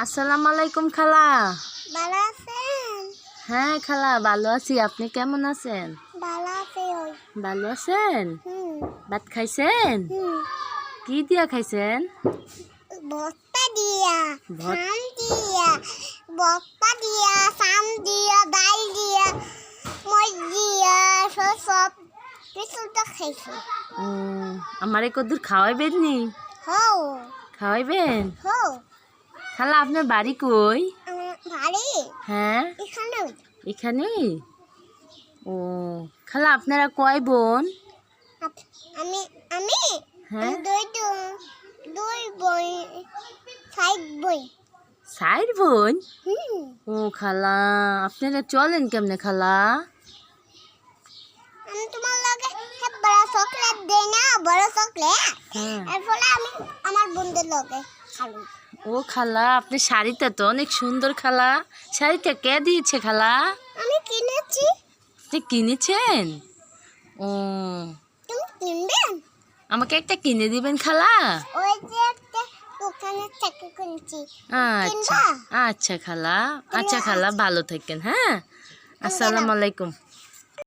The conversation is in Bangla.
আসসালামু আলাইকুম খালা। ভালো আছেন? হ্যাঁ খালা, ভালো আছি। আপনি কেমন আছেন? ভালো আছি ওই। ভালো আছেন? হুম ভাত খাইছেন? হুম কি দিয়া খাইছেন? বস্তা দিয়া, ভত সাম দিয়া, বস্তা দিয়া, সাম দিয়া, ডাল দিয়া, মরিচ দিয়া, সব কিছুটা খাইছি। ও, আমারে কদ্দুর খাওয়াইবেন নি? হও খাওয়াইবেন? হও খালা আপনার বাড়ি কই? ভারী হ্যাঁ, এখানে এখানেই। ও খালা, আপনারা কয় বোন? আমি আমি হ্যাঁ, দুই বই, সাইড বই। 4 বোন। হুম ও খালা, আপনারা চলেন কেমনে খালা? আমি তোমার লগে বড় চকলেট দেই না, বড় চকলেট। হ্যাঁ। এর ফলে আমি আমার বন্ধুদের লগে খাবো। ও খালা, আপনার শাড়িটা তো অনেক সুন্দর খালা। শাড়িটা কে দিয়েছে খালা? আমি কিনেছি, আপনি কিনেছেন? ও, তুমি কিনবেন? আমাকে একটা কিনে দিবেন খালা? ওই যে একটা দোকানের থেকে কিনেছি, আচ্ছা কিনবা? আচ্ছা খালা, আচ্ছা খালা, ভালো থাকেন। হ্যাঁ, আমি আসসালামু আলাইকুম।